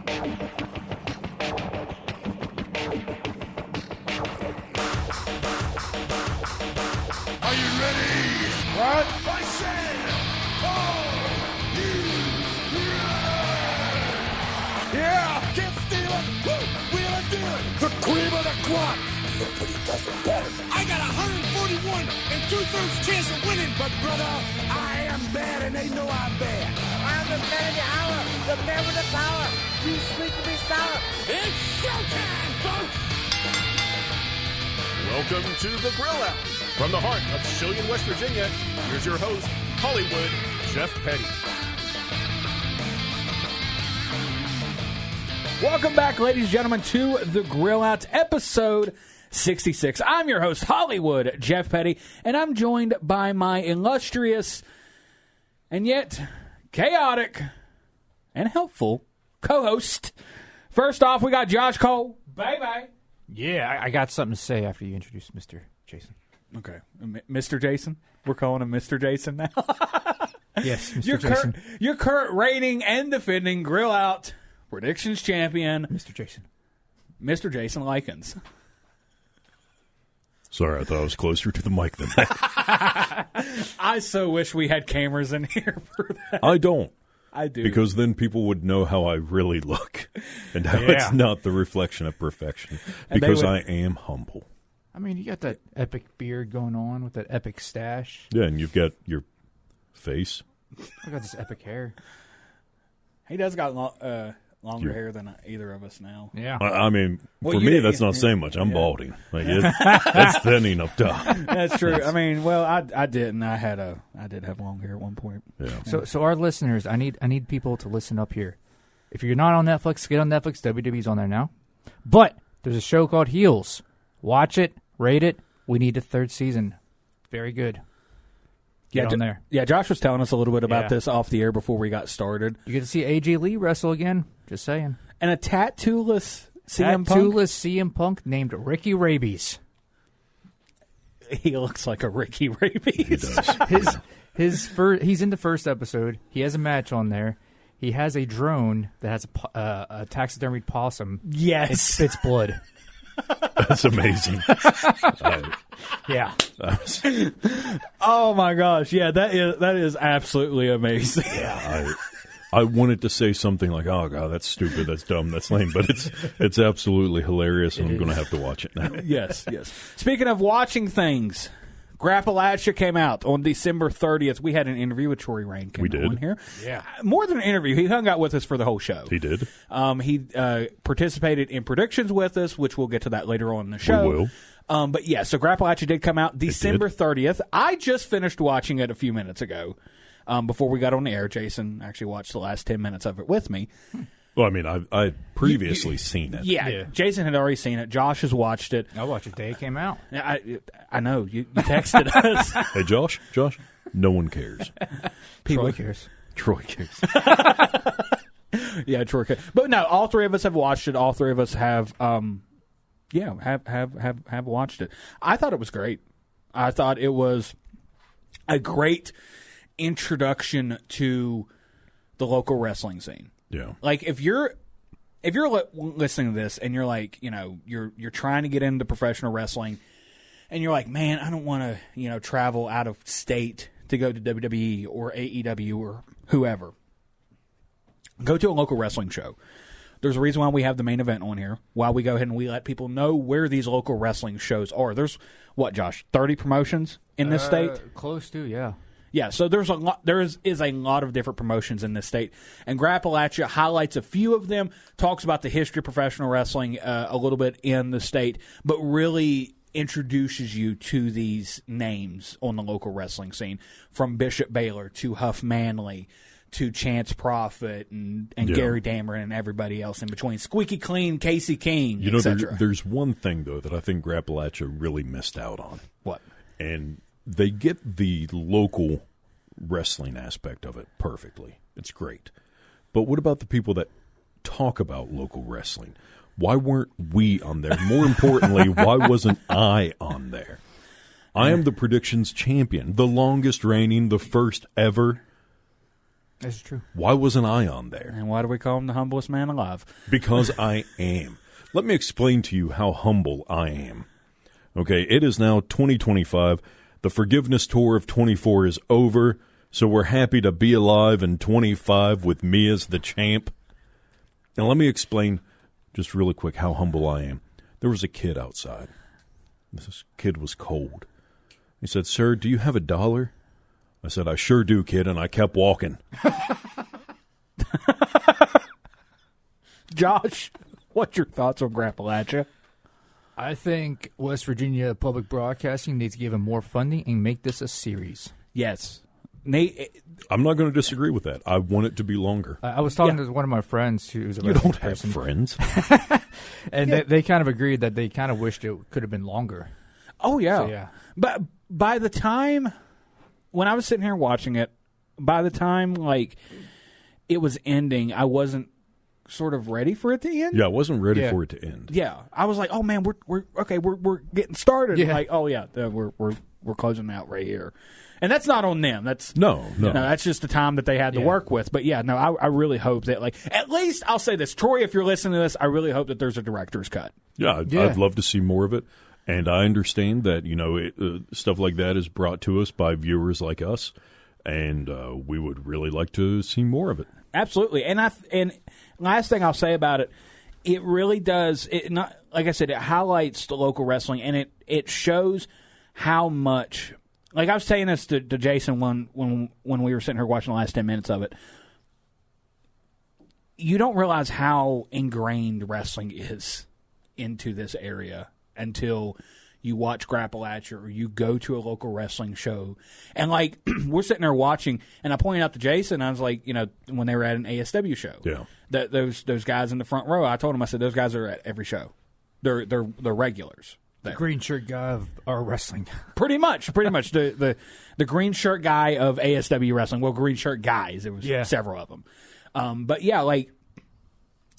What? I said, are you ready? Yeah! Can't steal it! Woo! Wheel and deal it! The cream of the crop! Nobody does it better. I got 141 and 2/3 chance of winning, but brother, I am bad and they know I'm bad. I'm the man of the hour, the man with the power. You sleep to be sour. It's showtime, folks! Welcome to the Grill Out. From the heart of Shillian, West Virginia, here's your host, Hollywood Jeff Petty. Welcome back, ladies and gentlemen, to the Grill Out, episode 66. I'm your host, Hollywood Jeff Petty, and I'm joined by my illustrious and yet chaotic and helpful co-host. First off, we got Josh Cole. Bye-bye. Yeah, I got something to say after you introduce Mr. Jason. Okay. Mr. Jason? We're calling him Mr. Jason now? Yes, Mr. Jason. Your current reigning and defending Grill Out Predictions champion, Mr. Jason. Mr. Jason Lykens. Sorry, I thought I was closer to the mic than that. I so wish we had cameras in here for that. I don't. I do. Because then people would know how I really look and how it's not the reflection of perfection. Because I am humble. I mean, you got that epic beard going on with that epic stash. Yeah, and you've got your face. I got this epic hair. He does got longer hair than either of us now. Yeah. I mean, for me, that's not saying much. I'm balding. Like that's thinning up top. That's true. I mean, well, I didn't. I did have long hair at one point. Yeah. So our listeners, I need people to listen up here. If you're not on Netflix, get on Netflix. WWE's on there now. But there's a show called Heels. Watch it. Rate it. We need a third season. Very good. Get on there. Yeah, Josh was telling us a little bit about this off the air before we got started. You get to see AJ Lee wrestle again. Just saying. And a tattoo-less CM Punk. Tattoo-less CM Punk named Ricky Rabies. He looks like a Ricky Rabies. He does. He's in the first episode. He has a match on there. He has a drone that has a taxidermied possum. Yes. It spits blood. That's amazing. Yeah. Oh my gosh! Yeah, that is absolutely amazing. Yeah, I wanted to say something like, "Oh God, that's stupid, that's dumb, that's lame," but it's absolutely hilarious, and I'm going to have to watch it now. Yes. Speaking of watching things, Grappalachia came out on December 30th. We had an interview with Troy Rain. We did. On here. Yeah. More than an interview, he hung out with us for the whole show. He did. He participated in predictions with us, which we'll get to that later on in the show. We will. But yeah, so Grappalachia did come out December 30th. I just finished watching it a few minutes ago. Before we got on the air, Jason actually watched the last 10 minutes of it with me. Well, I mean, I'd previously seen it. Yeah, Jason had already seen it. Josh has watched it. I watched it the day it came out. I know. You texted us. Hey, Josh, no one cares. Troy cares. Troy cares. Yeah, Troy cares. But no, all three of us have watched it. All three of us have have watched it. I thought it was great. I thought it was a great introduction to the local wrestling scene. Yeah. Like if you're listening to this and you're like, you're trying to get into professional wrestling and you're like, man, I don't want to, travel out of state to go to WWE or AEW or whoever. Go to a local wrestling show. There's a reason why we have the main event on here, why we go ahead and we let people know where these local wrestling shows are. There's, what, Josh, 30 promotions in this state? Close to, yeah. Yeah, so there is a lot of different promotions in this state, and Grappalachia highlights a few of them, talks about the history of professional wrestling a little bit in the state, but really introduces you to these names on the local wrestling scene, from Bishop Baylor to Huff Manley to Chance Prophet and Gary Dameron and everybody else in between. Squeaky Clean, Casey King, etc. There's one thing, though, that I think Grappalachia really missed out on. What? And they get the local wrestling aspect of it perfectly. It's great. But what about the people that talk about local wrestling? Why weren't we on there? More importantly, why wasn't I on there? I am the predictions champion, the longest reigning, the first ever. That's true. Why wasn't I on there? And why do we call him the humblest man alive? Because I am. Let me explain to you how humble I am. Okay, it is now 2025. The forgiveness tour of 24 is over, so we're happy to be alive in 25 with me as the champ. Now let me explain just really quick how humble I am. There was a kid outside. This kid was cold. He said, "Sir, do you have $1?" I said, "I sure do, kid," and I kept walking. Josh, what's your thoughts on Grappalachia? I think West Virginia Public Broadcasting needs to give him more funding and make this a series. Yes. Nate, I'm not going to disagree with that. I want it to be longer. I was talking to one of my friends who's a You wrestling don't have person, friends. and they kind of agreed that they kind of wished it could have been longer. oh, yeah. So, yeah. But by the time, when I was sitting here watching it, by the time, like, it was ending, I wasn't sort of ready for it to end. Yeah, I wasn't ready Yeah. for it to end. Yeah. I was like, oh, man, we're getting started. Yeah. Like, oh, yeah, we're closing out right here. And that's not on them. That's No. that's just the time that they had to Yeah. work with. But yeah, no, I really hope that, like, at least I'll say this, Troy, if you're listening to this, I really hope that there's a director's cut. Yeah, I'd love to see more of it. And I understand that, stuff like that is brought to us by viewers like us. And we would really like to see more of it. Absolutely. And last thing I'll say about it, it really does, it not, like I said, it highlights the local wrestling, and it shows how much. Like I was saying this to Jason when we were sitting here watching the last 10 minutes of it. You don't realize how ingrained wrestling is into this area until you watch Grappalachia or you go to a local wrestling show. And, like, we're sitting there watching, and I pointed out to Jason, I was like, when they were at an ASW show. Yeah. Those guys in the front row, I told them, I said, those guys are at every show. They're regulars. The green shirt guy of our wrestling. Pretty much. The green shirt guy of ASW wrestling. Well, green shirt guys. There was several of them. But yeah, like,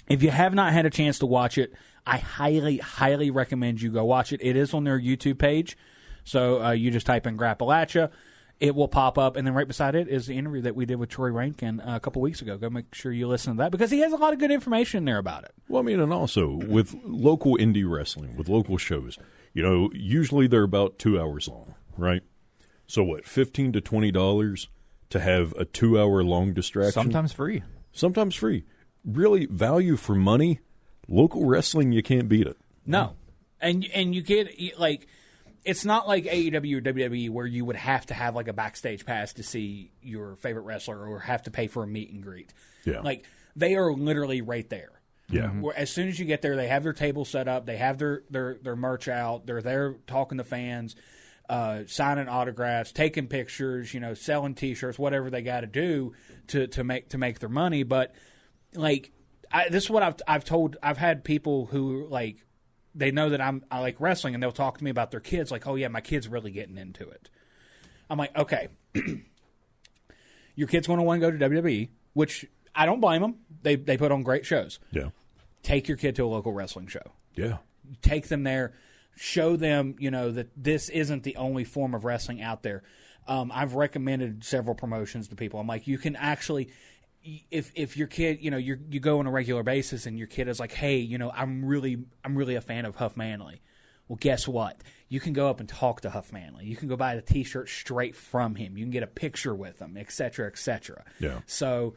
if you have not had a chance to watch it, I highly, highly recommend you go watch it. It is on their YouTube page. So you just type in Grappalachia. It will pop up, and then right beside it is the interview that we did with Troy Rankin a couple weeks ago. Go make sure you listen to that, because he has a lot of good information there about it. Well, I mean, and also with local indie wrestling, with local shows, usually they're about 2 hours long, right? So what, $15 to $20 to have a 2 hour long distraction? Sometimes free. Sometimes free. Really, value for money. Local wrestling, you can't beat it. No, and you get, like, it's not like AEW or WWE where you would have to have, like, a backstage pass to see your favorite wrestler or have to pay for a meet and greet. Yeah. Like, they are literally right there. Yeah. Where as soon as you get there, they have their table set up, they have their merch out, they're there talking to fans, signing autographs, taking pictures, selling T-shirts, whatever they got to do to make their money. But, like, this is what I've had people who, like, they know that I like wrestling, and they'll talk to me about their kids, like, oh yeah, my kid's really getting into it. I'm like, okay, your kid's going to want to go to WWE, which I don't blame them. They put on great shows. Yeah. Take your kid to a local wrestling show. Yeah. Take them there. Show them, that this isn't the only form of wrestling out there. I've recommended several promotions to people. I'm like, you can actually, if your kid, you go on a regular basis and your kid is like, hey, I'm really a fan of Huff Manley. Well, guess what? You can go up and talk to Huff Manley. You can go buy the T-shirt straight from him. You can get a picture with him, et cetera, et cetera. Yeah. So,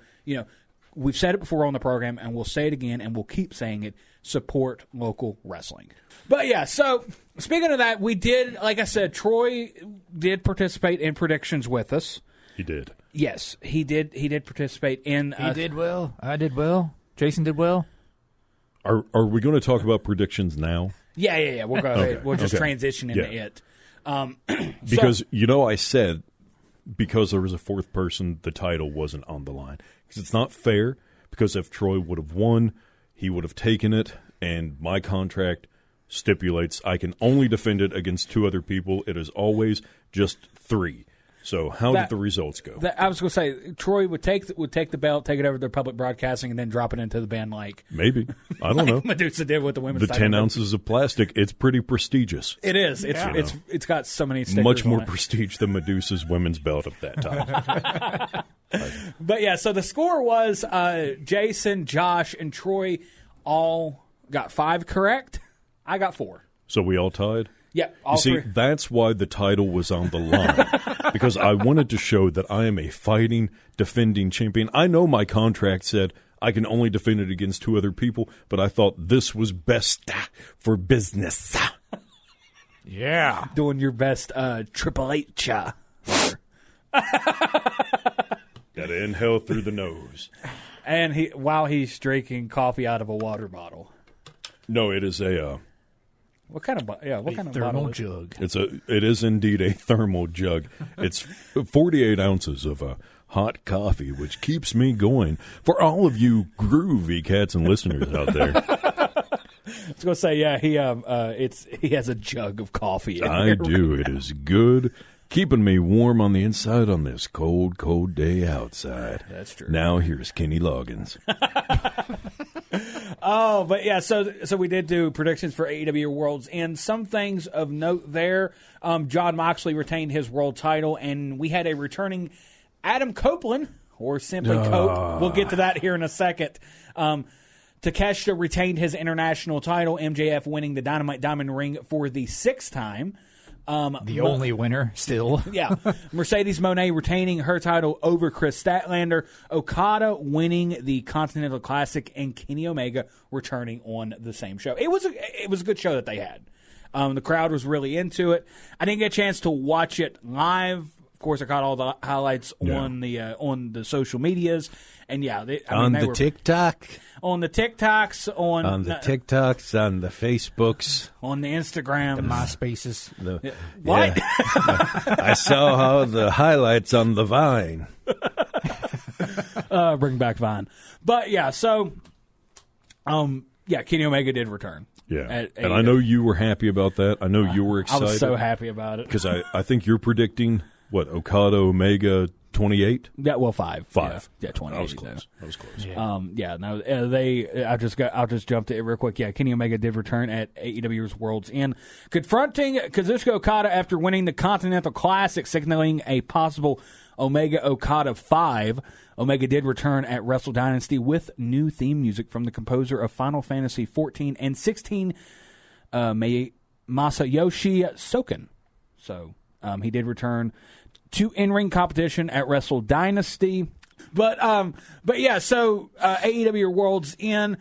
we've said it before on the program, and we'll say it again, and we'll keep saying it. Support local wrestling. But yeah, so speaking of that, we did, like I said, Troy did participate in predictions with us. He did. Yes, he did. He did participate in. He did well. I did well. Jason did well. Are we going to talk about predictions now? Yeah. We'll go ahead. Okay. We'll just transition into it. Because, I said, because there was a fourth person, the title wasn't on the line. Because it's not fair, because if Troy would have won, he would have taken it, and my contract stipulates I can only defend it against 2 other people. It is always just 3. So how did the results go? I was going to say Troy would take the belt, take it over to their public broadcasting, and then drop it into the bin like maybe. I don't know. Medusa did with the women's. The 10 ounces of plastic. It's pretty prestigious. It is. It's got so many stickers much more on it. prestige than Medusa's women's belt at that time. But yeah, so the score was Jason, Josh, and Troy all got 5 correct. I got 4. So we all tied? Yeah, all you see, 3. that's why the title was on the line. Because I wanted to show that I am a fighting, defending champion. I know my contract said I can only defend it against 2 other people, but I thought this was best for business. Yeah. Doing your best Triple H. Gotta inhale through the nose. And while he's drinking coffee out of a water bottle. No, it is a... What kind of thermal bottle? jug. It is indeed a thermal jug. It's 48 ounces of hot coffee, which keeps me going. For all of you groovy cats and listeners out there, I was gonna say, yeah, he has a jug of coffee. I do. It is good, keeping me warm on the inside on this cold, cold day outside. That's true. Now here's Kenny Loggins. Oh, but yeah, so we did do predictions for AEW Worlds, and some things of note there. Jon Moxley retained his world title, and we had a returning Adam Copeland, or simply Cope. We'll get to that here in a second. Takeshita retained his international title, MJF winning the Dynamite Diamond Ring for the 6th time. The only winner still. Yeah. Mercedes Moné retaining her title over Chris Statlander. Okada winning the Continental Classic, and Kenny Omega returning on the same show. It was a good show that they had. The crowd was really into it. I didn't get a chance to watch it live. Of course, I caught all the highlights on the social medias, and yeah, on the TikToks, on the Facebooks, on the Instagrams, the MySpaces. What? Yeah. I saw how the highlights on the Vine. Bring back Vine, but yeah, so Kenny Omega did return. Yeah, and I know you were happy about that. I know you were excited. I was so happy about it because I think you're predicting. What, Okada Omega 28? Yeah, well, 5. 5. Yeah, 28. I was close. Yeah. I'll just jump to it real quick. Yeah, Kenny Omega did return at AEW's World's End, confronting Kazuchika Okada after winning the Continental Classic, signaling a possible Omega Okada 5. Omega did return at Wrestle Dynasty with new theme music from the composer of Final Fantasy 14 and 16, Masayoshi Soken. So he did return to in-ring competition at Wrestle Dynasty. But yeah, so AEW World's End,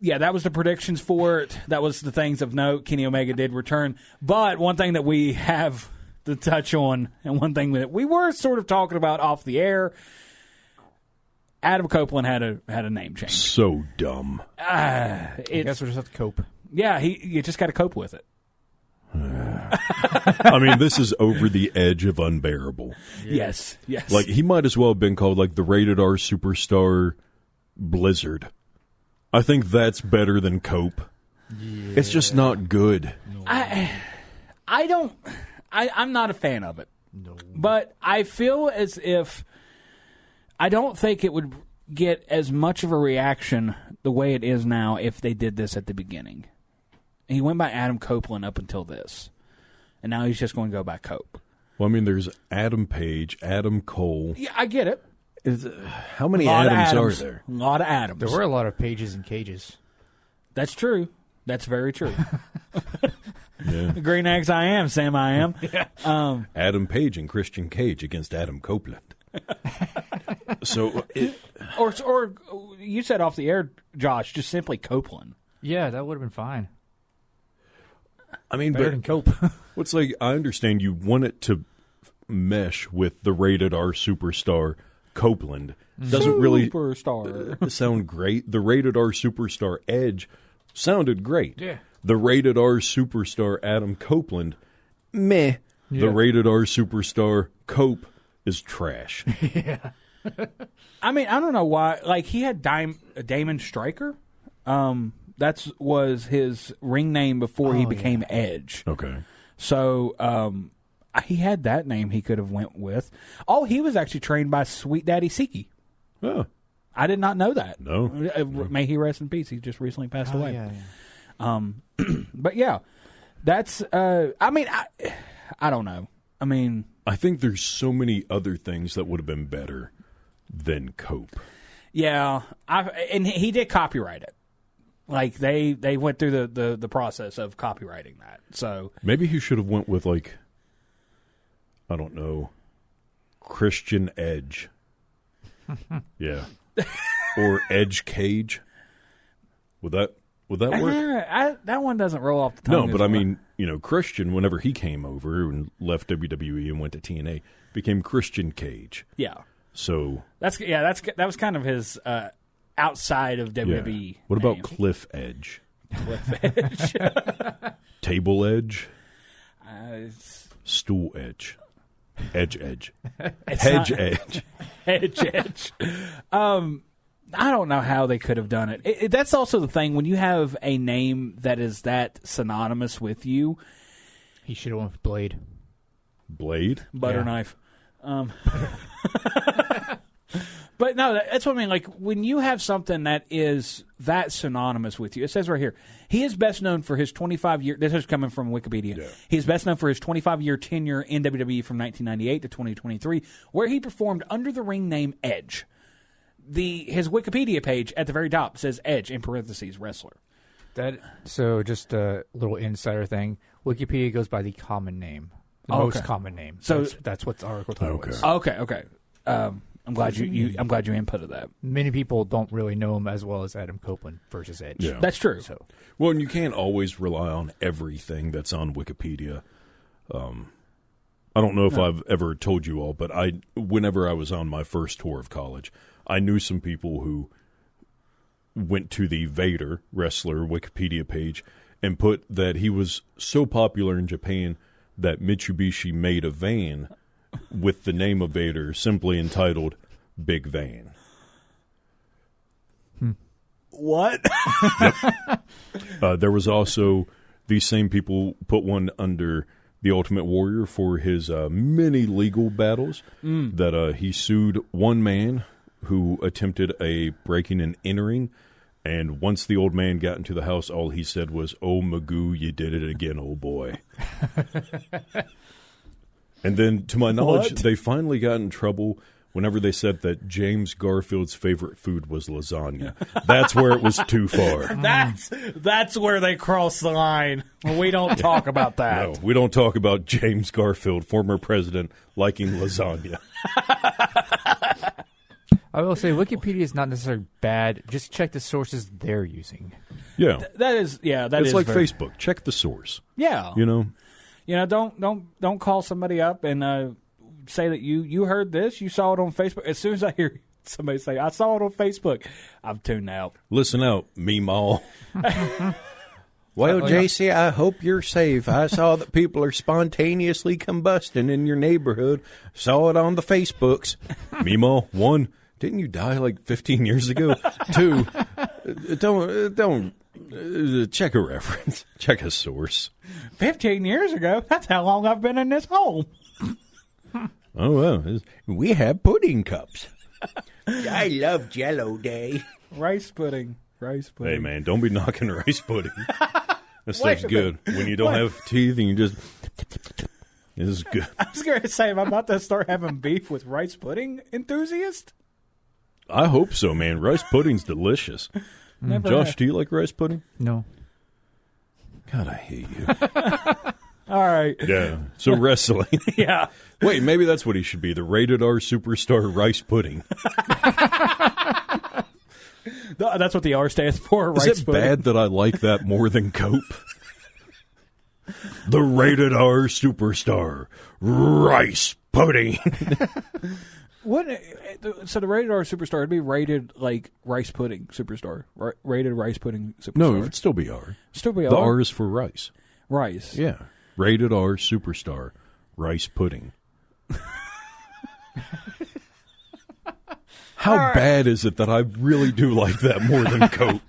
yeah, that was the predictions for it. That was the things of note. Kenny Omega did return. But one thing that we have to touch on, and one thing that we were sort of talking about off the air, Adam Copeland had a name change. So dumb. I guess we'll just have to cope. Yeah, you just got to cope with it. I mean, this is over the edge of unbearable. Yes. Like, he might as well have been called, like, the Rated R Superstar Blizzard. I think that's better than Cope. Yeah. It's just not good. No. I'm not a fan of it. No. But I feel as if I don't think it would get as much of a reaction the way it is now if they did this at the beginning. He went by Adam Copeland up until this, and now he's just going to go by Cope. Well, I mean, there's Adam Page, Adam Cole. Yeah, I get it. How many Adams are there? A lot of Adams. There were a lot of pages and cages. That's true. That's very true. Yeah. Green eggs I am, Sam I am. Yeah. Adam Page and Christian Cage against Adam Copeland. Or you said off the air, Josh, just simply Copeland. Yeah, that would have been fine. I mean, better than Cope. What's like? I understand you want it to mesh with the Rated R Superstar Copeland. Doesn't really sound great. The Rated R Superstar Edge sounded great. Yeah. The Rated R Superstar Adam Copeland, meh. Yeah. The Rated R Superstar Cope is trash. Yeah. I mean, I don't know why. Like, he had Damon Stryker. That was his ring name before he became Edge. Okay. So He had that name he could have went with. Oh, he was actually trained by Sweet Daddy Siki. Oh. I did not know that. No. May he rest in peace. He just recently passed away. Yeah. But yeah, that's. I don't know. I mean, I think there's so many other things that would have been better than Cope. yeah. And he did copyright it. Like they went through the process of copywriting that. So Maybe he should have went with like, I don't know, Christian Edge. Yeah. Or Edge Cage. Would that work? that one doesn't roll off the tongue. No, but I mean, Christian, whenever he came over and left WWE and went to TNA, became Christian Cage. yeah. So That was kind of his outside of WWE. yeah. What about name. Cliff Edge? Cliff Edge? Table Edge? It's Stool Edge? Edge. It's Hedge not- Edge. Edge. I don't know how they could have done it. That's also the thing when you have a name that is that synonymous with you. He should have went with Blade. Blade? Butter knife. But no, that's what I mean. Like when you have something that is that synonymous with you, it says right here, he is best known for his 25-year. This is coming from Wikipedia. Yeah. He is best known for his 25-year tenure in WWE from 1998 to 2023, where he performed under the ring name Edge. His Wikipedia page at the very top says Edge in parentheses wrestler. So just a little insider thing. Wikipedia goes by the common name, the most common name. So that's what the article title is. Okay. I'm glad you inputted that. Many people don't really know him as well as Adam Copeland versus Edge. Yeah. That's true. So Well, and you can't always rely on everything that's on Wikipedia. I don't know if I've ever told you all, but whenever I was on my first tour of college, I knew some people who went to the Vader wrestler Wikipedia page and put that he was so popular in Japan that Mitsubishi made a van with the name of Vader simply entitled Big Van. What? There was also, these same people put one under the Ultimate Warrior for his many legal battles that he sued one man who attempted a breaking and entering, and once the old man got into the house, all he said was, "Oh, Magoo, you did it again, old boy." And then, to my knowledge, they finally got in trouble whenever they said that James Garfield's favorite food was lasagna. That's where it was too far. That's where they crossed the line. We don't talk about that. No, we don't talk about James Garfield, former president, liking lasagna. I will say Wikipedia is not necessarily bad. Just check the sources they're using. Yeah. That is It's like Facebook. Check the source. Yeah. Don't call somebody up and say that you heard this, you saw it on Facebook. As soon as I hear somebody say, I saw it on Facebook, I'm tuned out. Listen out, Meemaw. Well, JC, I hope you're safe. I saw that people are spontaneously combusting in your neighborhood. Saw it on the Facebooks. Meemaw, 1, didn't you die like 15 years ago? 2, don't check a reference. Check a source. 15 years ago? That's how long I've been in this home. Oh, well. We have pudding cups. I love Jell-O Day. Rice pudding. Hey, man, don't be knocking rice pudding. That stuff's good. When you don't have teeth and you just... This is good. I was going to say, am I about to start having beef with rice pudding enthusiast? I hope so, man. Rice pudding's delicious. Never Josh, have. do you like rice pudding? No. God, I hate you. All right. Yeah. So wrestling. Yeah. Wait, maybe that's what he should be. The rated R superstar rice pudding. That's what the R stands for, Is rice it pudding. bad that I like that more than Cope? The rated R superstar rice pudding. What? So the rated R superstar would be rated like rice pudding superstar. Rated rice pudding superstar. No, it would still be R. Still be The R? R is for rice. Rice. Yeah. Rated R superstar rice pudding. How bad is it that I really do like that more than Cope?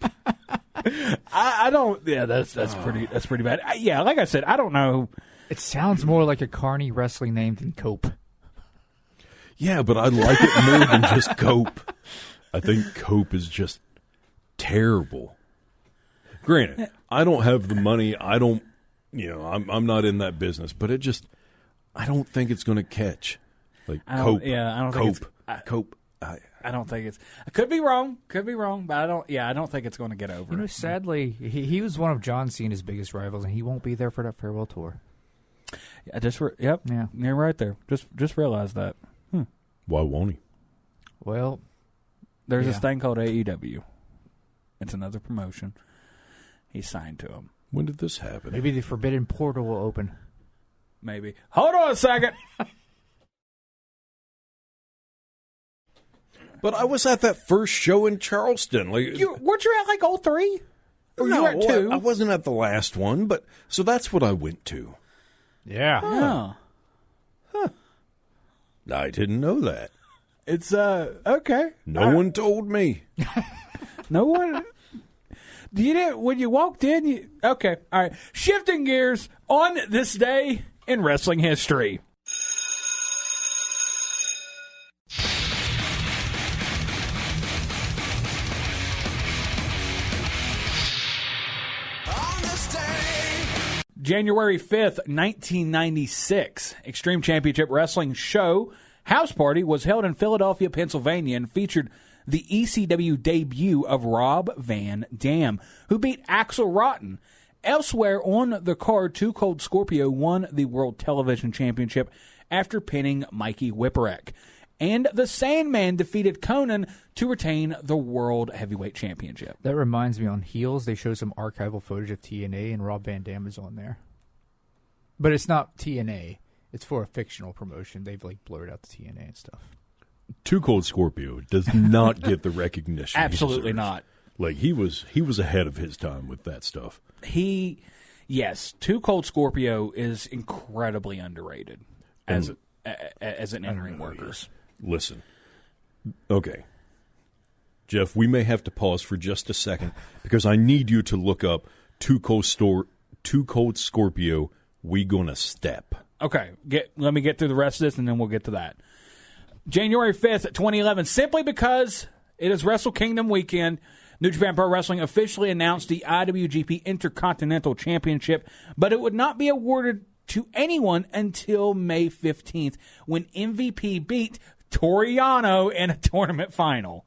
I don't. Yeah, that's pretty bad. Yeah, like I said, I don't know. It sounds more like a carny wrestling name than Cope. Yeah, but I like it more than just Cope. I think Cope is just terrible. Granted, I don't have the money. I don't, I'm not in that business. But I don't think it's going to catch. Like Cope. Yeah, I don't Cope, think it's Cope. I don't think it's. I could be wrong, but I don't. Yeah, I don't think it's going to get over. Sadly, he was one of John Cena's biggest rivals, and he won't be there for that farewell tour. Yeah, Yeah, you're right there. Just realize that. Why won't he? Well, there's this thing called AEW. It's another promotion. He's signed to him. When did this happen? Maybe the Forbidden Portal will open. Maybe. Hold on a second. But I was at that first show in Charleston. Like, Weren't you at like all three? Or no, you were at two? I wasn't at the last one, but so that's what I went to. Yeah. Oh. I didn't know that. It's okay. No one told me. No one. You didn't when you walked in. Okay, all right. Shifting gears on this day in wrestling history. January 5th, 1996, Extreme Championship Wrestling show House Party was held in Philadelphia, Pennsylvania, and featured the ECW debut of Rob Van Dam, who beat Axel Rotten. Elsewhere on the card, Too Cold Scorpio won the World Television Championship after pinning Mikey Whipwreck. And the Sandman defeated Conan to retain the World Heavyweight Championship. That reminds me, on Heels, they show some archival footage of TNA, and Rob Van Dam is on there. But it's not TNA. It's for a fictional promotion. They've blurred out the TNA and stuff. Too Cold Scorpio does not get the recognition. Absolutely not. Like he was ahead of his time with that stuff. Yes, Too Cold Scorpio is incredibly underrated as an in-ring worker. Listen, okay, Jeff, we may have to pause for just a second because I need you to look up Too Cold Scorpio. We gonna step. Okay, let me get through the rest of this, and then we'll get to that. January 5th, 2011, simply because it is Wrestle Kingdom weekend, New Japan Pro Wrestling officially announced the IWGP Intercontinental Championship, but it would not be awarded to anyone until May 15th, when MVP beat Toriano in a tournament final.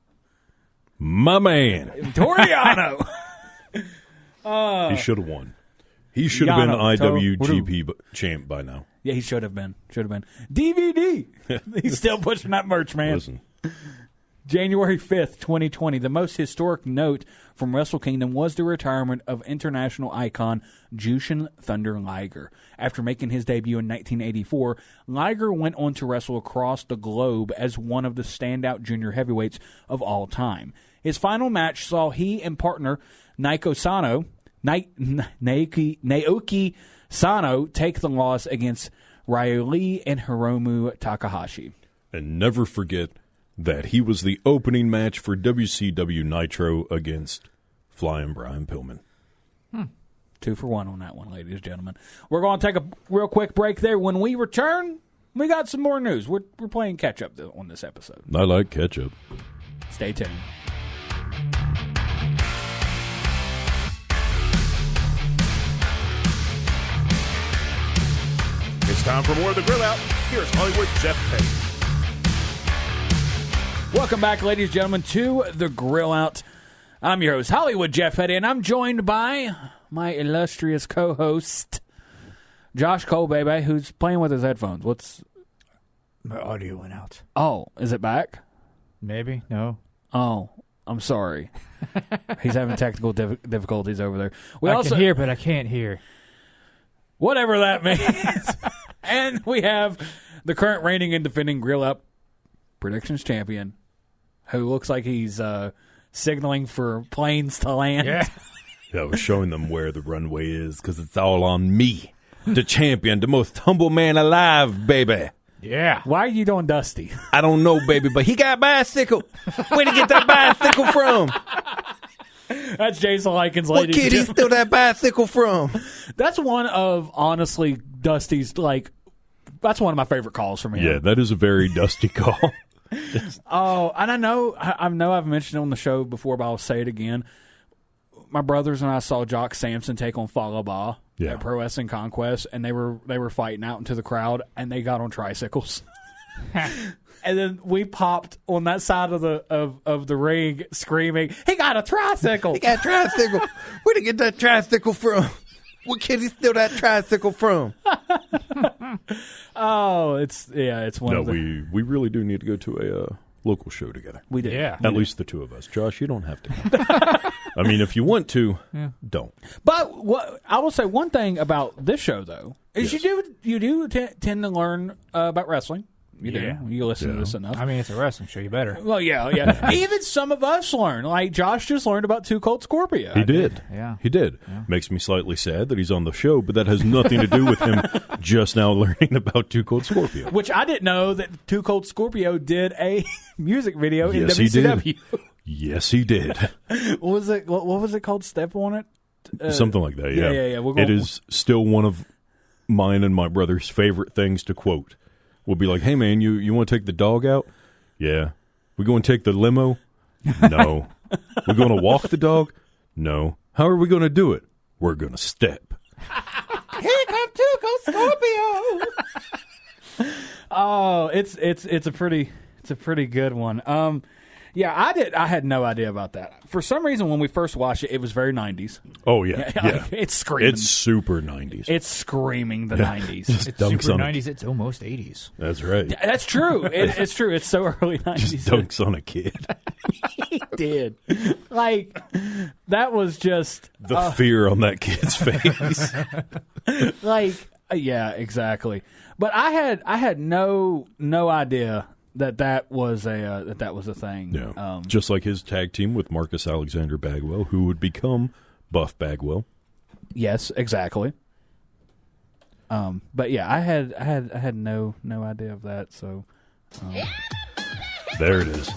My man. Toriano! He should have won. He should have been IWGP champ by now. Yeah, he should have been. DVD! He's still pushing that merch, man. Listen. January 5th, 2020, the most historic note from Wrestle Kingdom was the retirement of international icon Jushin Thunder Liger. After making his debut in 1984, Liger went on to wrestle across the globe as one of the standout junior heavyweights of all time. His final match saw he and partner Naoki Sano take the loss against Ryo Lee and Hiromu Takahashi. And never forget that he was the opening match for WCW Nitro against Flying Brian Pillman. 2 for 1 on that one, ladies and gentlemen. We're going to take a real quick break there. When we return, we got some more news. We're playing catch-up on this episode. I like ketchup. Stay tuned. It's time for more of the Grill Out. Here's Hollywood Jeff Petty. Welcome back, ladies and gentlemen, to the Grill Out. I'm your host, Hollywood Jeff Petty, and I'm joined by my illustrious co-host, Josh Cole, baby, who's playing with his headphones. My audio went out. Oh, is it back? Maybe. No. Oh, I'm sorry. He's having technical difficulties over there. I can hear, but I can't hear. Whatever that means. And we have the current reigning and defending Grill Out Predictions champion, who looks like he's signaling for planes to land. Yeah. I was showing them where the runway is because it's all on me. The champion, the most humble man alive, baby. Yeah. Why are you doing Dusty? I don't know, baby, but he got a bicycle. Where'd he get that bicycle from? That's Jason Lykens, What ladies kid and he gentlemen. steal that bicycle from? That's one of, honestly, Dusty's like, that's one of my favorite calls from him. Yeah, that is a very Dusty call. Oh, and I know I've mentioned it on the show before, but I'll say it again. My brothers and I saw Jock Sampson take on Falaba at Pro Wrestling Conquest, and they were fighting out into the crowd, and they got on tricycles. And then we popped on that side of the ring screaming, "He got a tricycle! He got a tricycle! Where'd he get that tricycle from? What kid he steal that tricycle from?" Oh, it's one of the... we really do need to go to a local show together. We do. Yeah. At least the two of us. Josh, you don't have to. I mean, if you want to, don't. But what I will say, one thing about this show, though, is you do tend to learn about wrestling. You do. You listen to this enough. I mean, it's a wrestling show. You better. Well, yeah. Even some of us learn. Like, Josh just learned about Too Cold Scorpio. He did. Yeah. He did. Yeah. Makes me slightly sad that he's on the show, but that has nothing to do with him just now learning about Too Cold Scorpio. Which I didn't know that Too Cold Scorpio did a music video in Yes, WCW. he did. Yes, he did. What was it called? Step on it? Something like that, yeah. Yeah. It is still one of mine and my brother's favorite things to quote. We'll be like, "Hey, man, you want to take the dog out?" "Yeah." "We going to take the limo?" "No." "We going to walk the dog?" "No." "How are we going to do it?" "We're going to step." Here come Too Cold Scorpio. Oh, it's a pretty good one. Yeah, I had no idea about that. For some reason, when we first watched it, it was very 90s. Oh, yeah. Like, it's screaming. It's super 90s. It's screaming the 90s. Just It's dunks super on 90s. It's almost 80s. That's right. That's true. It's true. It's so early 90s. Just dunks on a kid. He did. Like, that was just... The fear on that kid's face. Like, yeah, exactly. But I had no idea that was a thing. Yeah. Just like his tag team with Marcus Alexander Bagwell, who would become Buff Bagwell. Yes, exactly. But yeah, I had no idea of that. So there it is.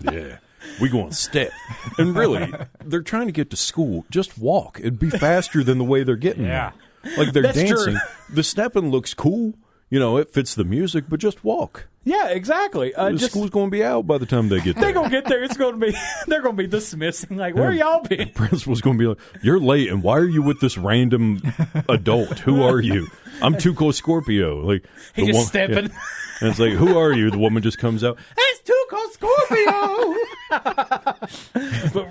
Yeah. We go on step. And really, they're trying to get to school. Just walk. It'd be faster than the way they're getting there. Like, they're dancing. True. The stepping looks cool. You know, it fits the music, but just walk. Yeah, exactly. School's going to be out by the time they get there. They're going to get there. They're going to be dismissing. Like, where y'all been? The principal's going to be like, "You're late, and why are you with this random adult? Who are you?" "I'm Too Cold Scorpio." Like, he just stepping. Yeah. And it's like, "Who are you?" The woman just comes out. "It's Too Cold Scorpio."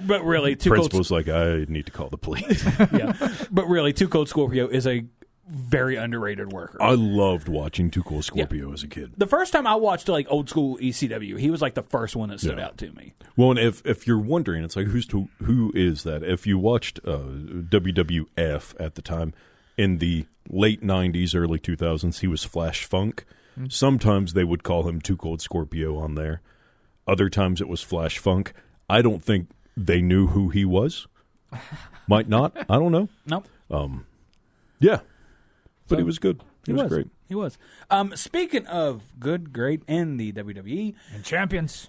but really, principal's like, "I need to call the police." Yeah, but really, Too Cold Scorpio is a very underrated worker. I loved watching Too Cold Scorpio as a kid. The first time I watched like old school ECW, he was like the first one that stood out to me. Well, and if you're wondering, it's like, who is that? If you watched WWF at the time in the late 90s, early 2000s, he was Flash Funk. Mm-hmm. Sometimes they would call him Too Cold Scorpio on there. Other times it was Flash Funk. I don't think they knew who he was. Might not. I don't know. Nope. Yeah. But he was good. He was great. He was. Speaking of good, great, and the WWE. And champions.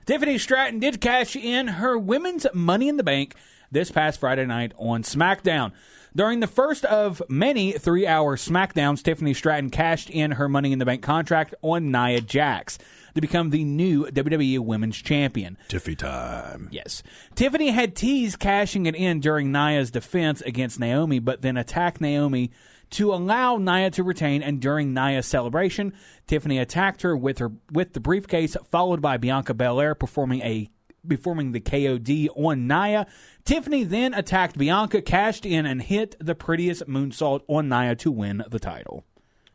Tiffany Stratton did cash in her women's Money in the Bank this past Friday night on SmackDown. During the first of many 3-hour SmackDowns, Tiffany Stratton cashed in her Money in the Bank contract on Nia Jax to become the new WWE Women's Champion. Tiffy time. Yes. Tiffany had teased cashing it in during Nia's defense against Naomi, but then attacked Naomi to allow Nia to retain, and during Nia's celebration, Tiffany attacked her with the briefcase, followed by Bianca Belair performing the KOD on Nia. Tiffany then attacked Bianca, cashed in, and hit the prettiest moonsault on Nia to win the title.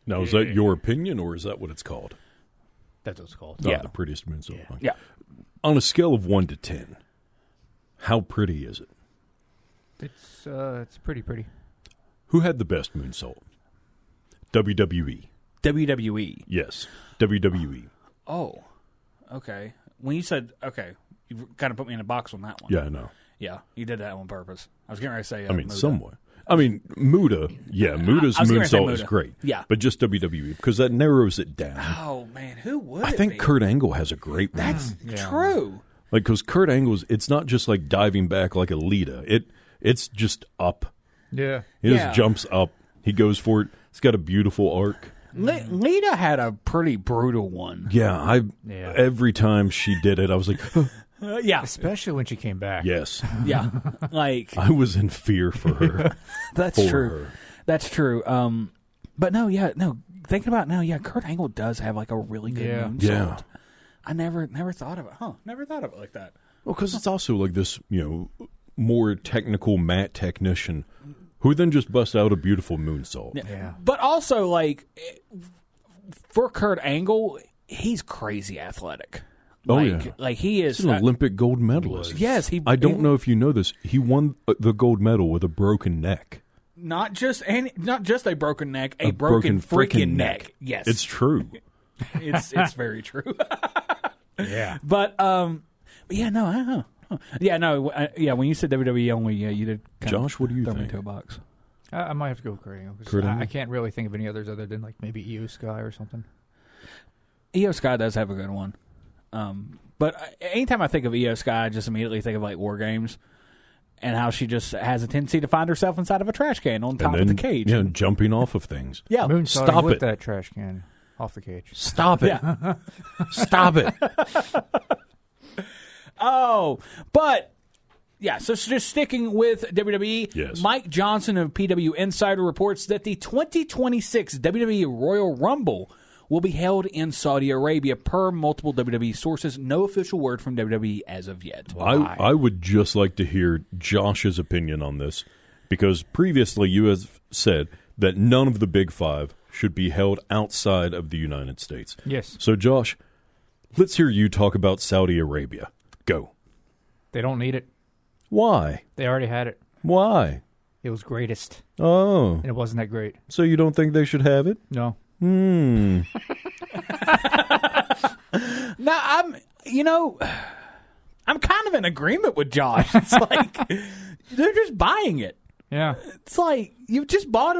Now, is that your opinion, or is that what it's called? That's what it's called. Oh, the prettiest moonsault. Yeah. On a scale of 1 to 10, how pretty is it? It's pretty. Who had the best moonsault? WWE. WWE. Yes, WWE. Oh, okay. When you said, okay, you kind of put me in a box on that one. Yeah, I know. Yeah, you did that on purpose. I was getting ready to say Muda. somewhat. Muda's moonsault is great. Yeah. But just WWE, because that narrows it down. Oh, man, who would I think Kurt Angle has a great one. That's true. Like, because Kurt Angle's, it's not just like diving back like a Lita. It's just up. Yeah. He just jumps up. He goes for it. It's got a beautiful arc. Lita had a pretty brutal one. Yeah, every time she did it, I was like, yeah. Especially when she came back. yes. Yeah. Like, I was in fear for her. that's true. That's true. But thinking about it now, Kurt Angle does have like a really good moonsault. Yeah. I never thought of it. Never thought of it like that. Well, because it's also like this, more technical mat technician who then just busts out a beautiful moonsault. Yeah. But also, like, for Kurt Angle, he's crazy athletic. Like he is He's an Olympic gold medalist. Yes, I don't know if you know this. He won the gold medal with a broken neck. Not just a broken neck, a broken freaking neck. Yes, it's true. It's very true. Yeah. But yeah, no, I don't know. When you said WWE only, you did. Josh, what do you throw me think? into a box. I might have to go with Kurt Angle. Kurt Angle? I can't really think of any others other than like maybe Io Sky or something. Io Sky does have a good one. But anytime I think of Io Sky, I just immediately think of like War Games and how she just has a tendency to find herself inside of a trash can on top of the cage. Yeah, jumping off of things. Yeah. Moonsaulting with it. that trash can off the cage. Stop it. Yeah. Stop it. Oh, but yeah, so just sticking with WWE, Yes. Mike Johnson of PW Insider reports that the 2026 WWE Royal Rumble will be held in Saudi Arabia per multiple WWE sources. No official word from WWE as of yet. I would just like to hear Josh's opinion on this, because previously you have said that none of the Big Five should be held outside of the United States. Yes. So, Josh, let's hear you talk about Saudi Arabia. Go. They don't need it. Why? They already had it. Why? It was greatest. Oh. And it wasn't that great. So you don't think they should have it? No. Hmm. Now, I'm kind of in agreement with Josh. It's like, they're just buying it. Yeah. It's like, you've just bought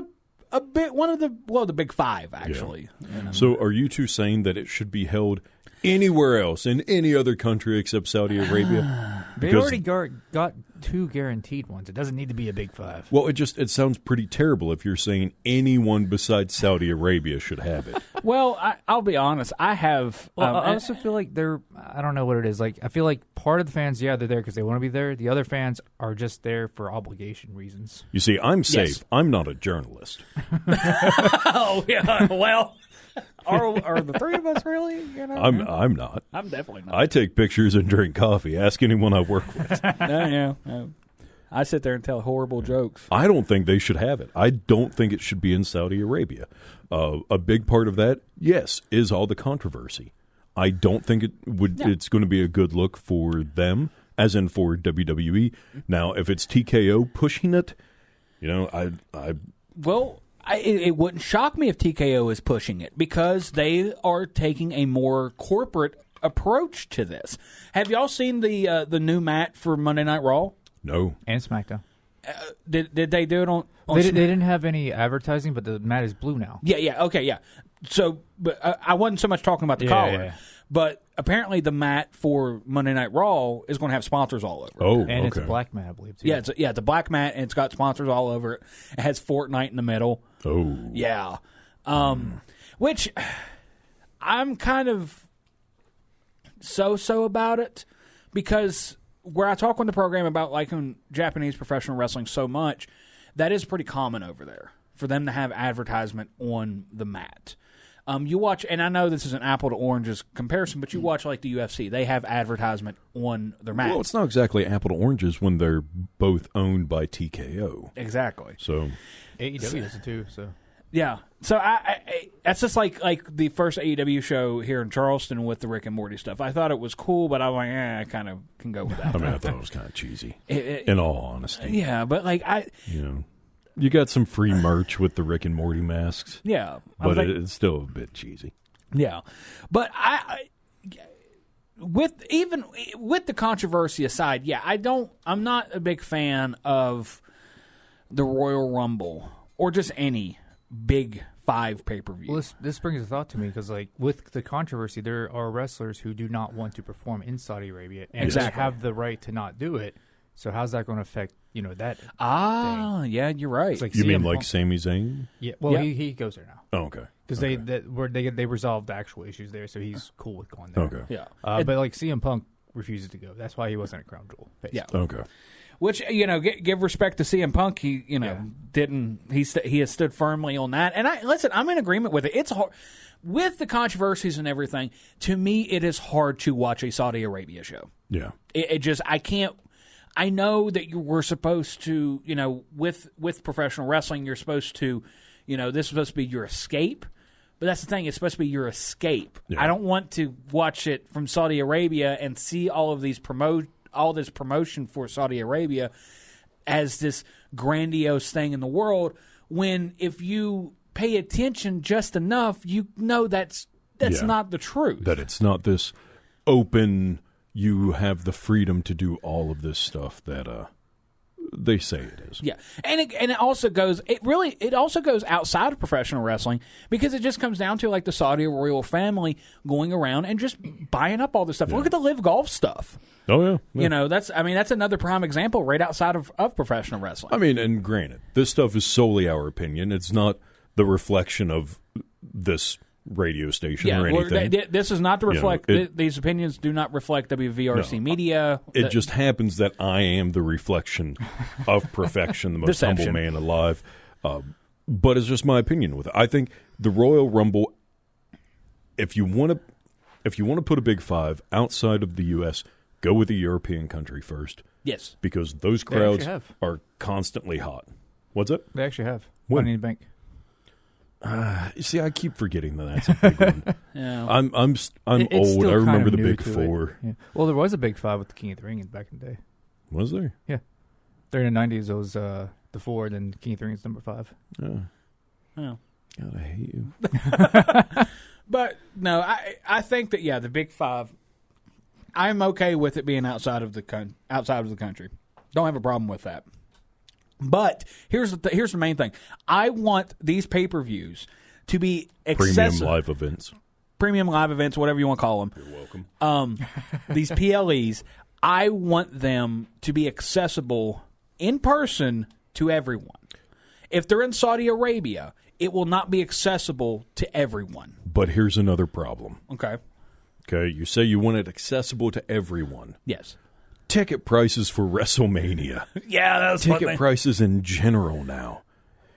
a bit, the Big Five, actually. Yeah. So are you two saying that it should be held anywhere else, in any other country except Saudi Arabia? They already got 2 guaranteed ones. It doesn't need to be a Big Five. Well, it sounds pretty terrible if you're saying anyone besides Saudi Arabia should have it. Well, I'll be honest. I have. Well, I also feel like I don't know what it is. Like, I feel like part of the fans, they're there because they want to be there. The other fans are just there for obligation reasons. You see, I'm safe. Yes. I'm not a journalist. Oh, yeah. Well, are the three of us really? I'm not. I'm definitely not. I take pictures and drink coffee. Ask anyone I work with. No. I sit there and tell horrible jokes. I don't think they should have it. I don't think it should be in Saudi Arabia. A big part of that, yes, is all the controversy. I don't think it's going to be a good look for them, as in for WWE. Now, if it's TKO pushing it, it wouldn't shock me if TKO is pushing it, because they are taking a more corporate approach to this. Have y'all seen the new mat for Monday Night Raw? No. And SmackDown. Did they do it on They didn't have any advertising, but the mat is blue now. Yeah, okay, yeah. So, but I wasn't so much talking about the collar. Yeah. But apparently the mat for Monday Night Raw is going to have sponsors all over it. Oh, And it's a okay. black mat, I believe, too. Yeah, it's a black mat, and it's got sponsors all over it. It has Fortnite in the middle. Oh. Yeah. Which I'm kind of so about it, because where I talk on the program about liking Japanese professional wrestling so much, that is pretty common over there for them to have advertisement on the mat. You watch, and I know this is an apple to oranges comparison, but you watch like the UFC, they have advertisement on their mat. Well, it's not exactly apple to oranges when they're both owned by TKO. Exactly. So AEW does it, too, so... Yeah, so I that's just like the first AEW show here in Charleston with the Rick and Morty stuff. I thought it was cool, but I'm like, I kind of can go with that. I thought it was kind of cheesy, in all honesty. Yeah, but like you got some free merch with the Rick and Morty masks. Yeah, but it's still a bit cheesy. Yeah, but with the controversy aside, I'm not a big fan of the Royal Rumble or just any big 5 pay-per-view. Well, this brings a thought to me because, like, with the controversy, there are wrestlers who do not want to perform in Saudi Arabia and Exactly. they have the right to not do it. So how's that going to affect, that thing? Yeah, you're right. It's like You mean CM like Punk- Sami Zayn? Yeah, well, Yeah. he goes there now. Oh, okay. Because they resolved the actual issues there, so he's cool with going there. Okay. yeah. But like CM Punk refuses to go. That's why he wasn't at Crown Jewel. Basically. Yeah. Okay. Which, give respect to CM Punk. He, didn't. He has stood firmly on that. And I'm in agreement with it. It's hard with the controversies and everything. To me, it is hard to watch a Saudi Arabia show. Yeah. It just, I can't. I know that you were supposed to, with professional wrestling, you're supposed to, this is supposed to be your escape. But that's the thing; it's supposed to be your escape. Yeah. I don't want to watch it from Saudi Arabia and see all of these all this promotion for Saudi Arabia as this grandiose thing in the world, when if you pay attention just enough, that's Yeah. not the truth. That it's not this open, you have the freedom to do all of this stuff that they say it is. Yeah, and it also goes. It also goes outside of professional wrestling, because it just comes down to like the Saudi royal family going around and just buying up all this stuff. Yeah. Look at the Live Golf stuff. Oh, yeah. That's another prime example right outside of professional wrestling. I mean, and granted, this stuff is solely our opinion. It's not the reflection of this radio station or anything. This is not to reflect. These opinions do not reflect WVRC media. It just happens that I am the reflection of perfection, the most humble man alive. But it's just my opinion with it. I think the Royal Rumble, if you want to put a big 5 outside of the U.S., go with a European country first. Yes, because those They actually crowds have. are constantly hot. What's it? They actually have When? Money in the Bank. You see, I keep forgetting that that's a big one. yeah. I'm It's old. still I remember kind the of new Big to it. 4. Yeah. Well, there was a Big 5 with the King of the Ring back in the day. Was there? During the 90s, it was the 4, and then King of the Ring is number 5. Oh. Oh. God, I hate you. But no, I think that the Big 5. I'm okay with it being outside of the country. Don't have a problem with that. But here's the main thing. I want these pay-per-views to be accessible. Premium live events, whatever you want to call them. You're welcome. These PLEs, I want them to be accessible in person to everyone. If they're in Saudi Arabia, it will not be accessible to everyone. But here's another problem. Okay. Okay, you say you want it accessible to everyone. Yes. Ticket prices for WrestleMania. Yeah, that's Ticket prices in general now.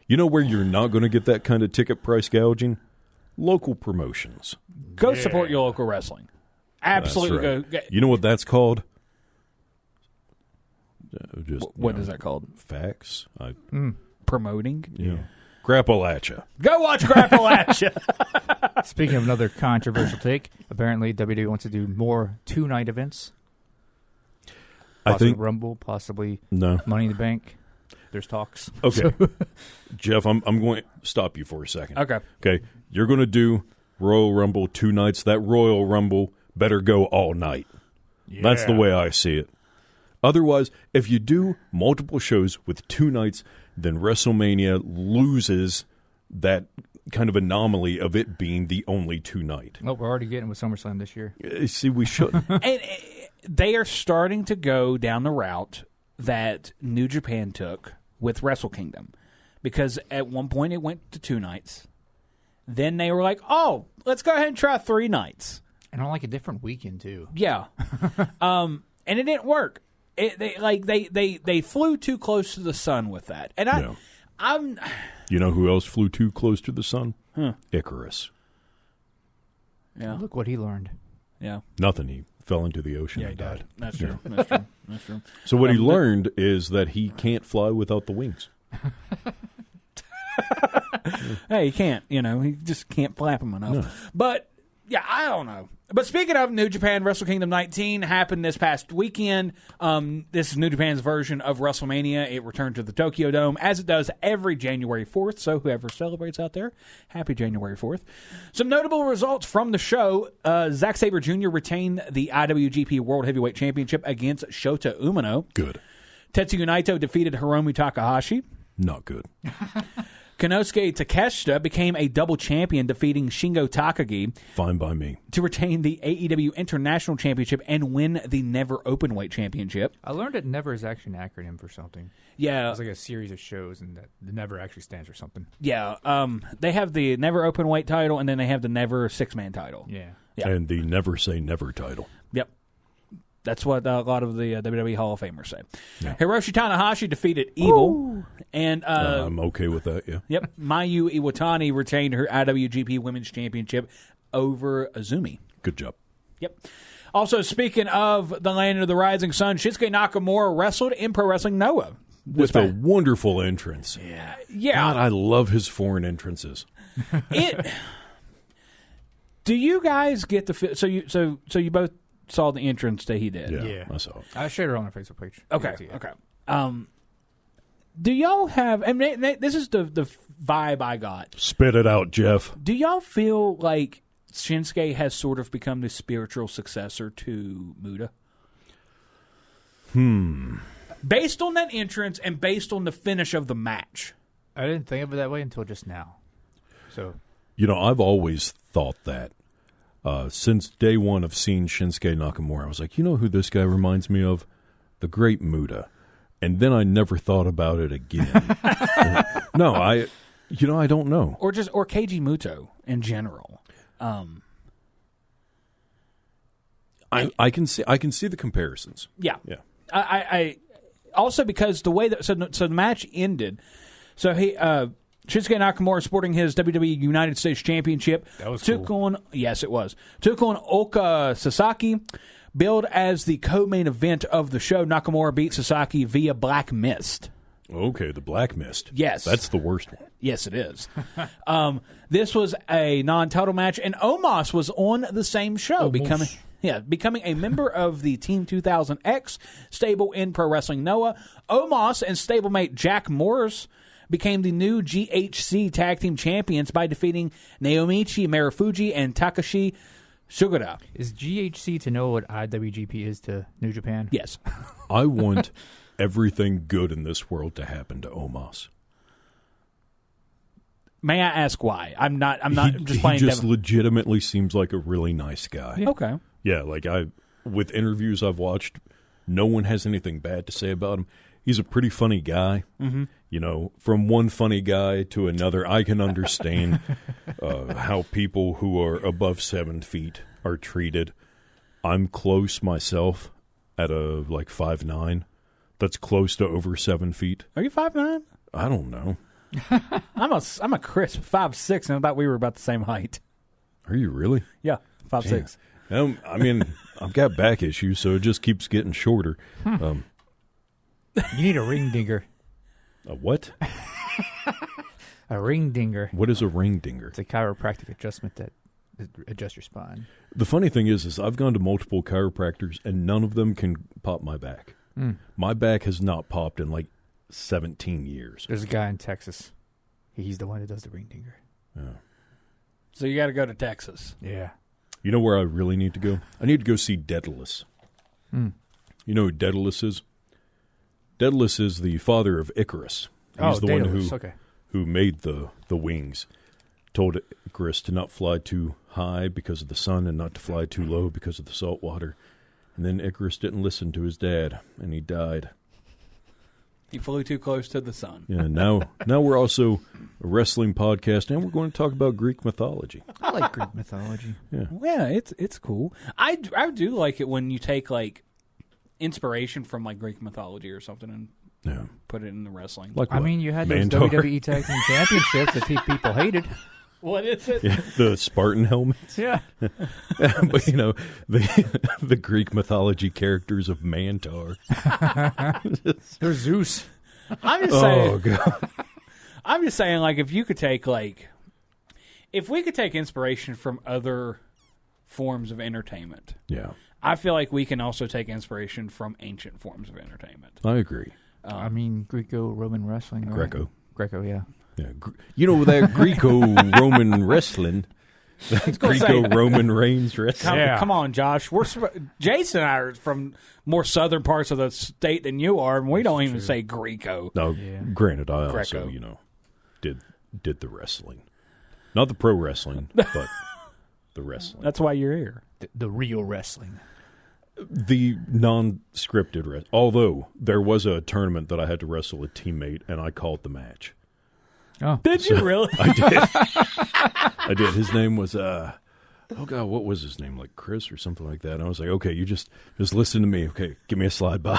You know where you're not going to get that kind of ticket price gouging? Local promotions. Go support your local wrestling. Absolutely. That's right. Go. You know what that's called? What is that called? Facts. Promoting? Yeah. Grappalachia. Go watch Grappalachia. Speaking of another controversial take, apparently WWE wants to do more 2-night events. Possibly I think Rumble, possibly no. Money in the Bank. There's talks. Okay. Jeff, I'm going to stop you for a second. Okay. Okay. You're going to do Royal Rumble 2 nights. That Royal Rumble better go all night. Yeah. That's the way I see it. Otherwise, if you do multiple shows with 2 nights, then WrestleMania loses that kind of anomaly of it being the only 2 night. Oh, we're already getting with SummerSlam this year. See, we shouldn't. And they are starting to go down the route that New Japan took with Wrestle Kingdom, because at one point it went to 2 nights. Then they were like, "Oh, let's go ahead and try 3 nights." And on like a different weekend too. Yeah, and it didn't work. They flew too close to the sun with that, and I'm. You know who else flew too close to the sun? Icarus. Yeah. Look what he learned. Yeah. Nothing. He fell into the ocean Yeah, and he died. That's true. That's true. That's true. So what he learned is that he can't fly without the wings. Hey, he can't. He just can't flap them enough. No. But yeah, I don't know. But speaking of New Japan, Wrestle Kingdom 19 happened this past weekend. This is New Japan's version of WrestleMania. It returned to the Tokyo Dome, as it does every January 4th. So whoever celebrates out there, happy January 4th. Some notable results from the show. Zack Sabre Jr. retained the IWGP World Heavyweight Championship against Shota Umino. Good. Tetsuya Naito defeated Hiromu Takahashi. Not good. Konosuke Takeshita became a double champion, defeating Shingo Takagi Fine by me. to retain the AEW International Championship and win the Never Openweight Championship. I learned that Never is actually an acronym for something. Yeah, It's like a series of shows, and that the Never actually stands for something. yeah. They have the Never Openweight title, and then they have the Never Six-Man title. Yeah. Yeah. And the Never Say Never title. Yep. That's what a lot of the WWE Hall of Famers say. Yeah. Hiroshi Tanahashi defeated Evil, and I'm okay with that, yeah. yep, Mayu Iwatani retained her IWGP Women's Championship over Azumi. Good job. Yep. Also, speaking of the land of the rising sun, Shinsuke Nakamura wrestled in Pro Wrestling Noah. With a wonderful entrance. Yeah. God, I love his foreign entrances. Do you guys get the so you both saw the entrance that he did? Yeah, I saw it. I shared it on our Facebook page. Okay. Do y'all have? I mean, this is the vibe I got. Spit it out, Jeff. Do y'all feel like Shinsuke has sort of become the spiritual successor to Muta? Based on that entrance and based on the finish of the match. I didn't think of it that way until just now. So, I've always thought that. Since day one of seeing Shinsuke Nakamura, I was like, you know who this guy reminds me of? The great Muta. And then I never thought about it again. No, I don't know. Or Keiji Muto in general. I can see the comparisons. Yeah. Yeah. I also because the way that so the match ended, so he Shinsuke Nakamura sporting his WWE United States Championship took on Oka Sasaki. Billed as the co-main event of the show, Nakamura beat Sasaki via Black Mist. Okay, the Black Mist. Yes. That's the worst one. Yes, it is. This was a non-title match, and Omos was on the same show, becoming a member of the Team 2000X stable in Pro Wrestling Noah. Omos and stablemate Jack Morris became the new GHC Tag Team Champions by defeating Naomichi Marufuji and Takashi Sugura. is GHC to know what IWGP is to New Japan? Yes. I want everything good in this world to happen to Omos. May I ask why? I'm not just He playing just devil. legitimately seems like a really nice guy. Okay. Yeah, like with interviews I've watched, no one has anything bad to say about him. He's a pretty funny guy. Mm-hmm. From one funny guy to another, I can understand how people who are above 7 feet are treated. I'm close myself at a 5'9". That's close to over 7 feet. Are you 5'9"? I don't know. I'm a crisp 5'6", and I thought we were about the same height. Are you really? Yeah, 5'6". I mean, I've got back issues, so it just keeps getting shorter. You need a ring dinger. A what? A ring dinger. What is a ring dinger? It's a chiropractic adjustment that adjusts your spine. The funny thing is I've gone to multiple chiropractors, and none of them can pop my back. My back has not popped in 17 years. There's a guy in Texas. He's the one that does the ring dinger. Yeah. So you got to go to Texas. Yeah. You know where I really need to go? I need to go see Daedalus. You know who Daedalus is? Daedalus is the father of Icarus. He's the Daedalus. one who made the wings. Told Icarus to not fly too high because of the sun and not to fly too low because of the salt water. And then Icarus didn't listen to his dad, and he died. He flew too close to the sun. Yeah, now we're also a wrestling podcast, and we're going to talk about Greek mythology. I like Greek mythology. Yeah, it's cool. I do like it when you take inspiration from Greek mythology or something and put it in the wrestling. Like I what? mean, you had those Mantar? WWE Tag Team Championships that people hated. What is it? Yeah, the Spartan helmets. Yeah. But the Greek mythology characters of Mantar. There's Zeus. I'm just saying. Oh god. I'm just saying, if you could take if we could take inspiration from other forms of entertainment, Yeah, I feel like we can also take inspiration from ancient forms of entertainment. I agree. I mean, Greco-Roman wrestling. Right? Greco, yeah. Yeah, that Greco-Roman wrestling. Greco-Roman Reigns wrestling. Come on, Josh. Jason and I are from more southern parts of the state than you are, and we don't even say Greco. No, granted, I Greco. also, did did the wrestling. Not the pro wrestling, but the wrestling. That's why you're here. The real wrestling. The non-scripted wrestling. Although there was a tournament that I had to wrestle a teammate, and I called the match. Oh, Did you really? I did. I did. His name was, oh God, what was his name? Like Chris or something like that. And I was like, okay, you just listen to me. Okay, give me a slide by.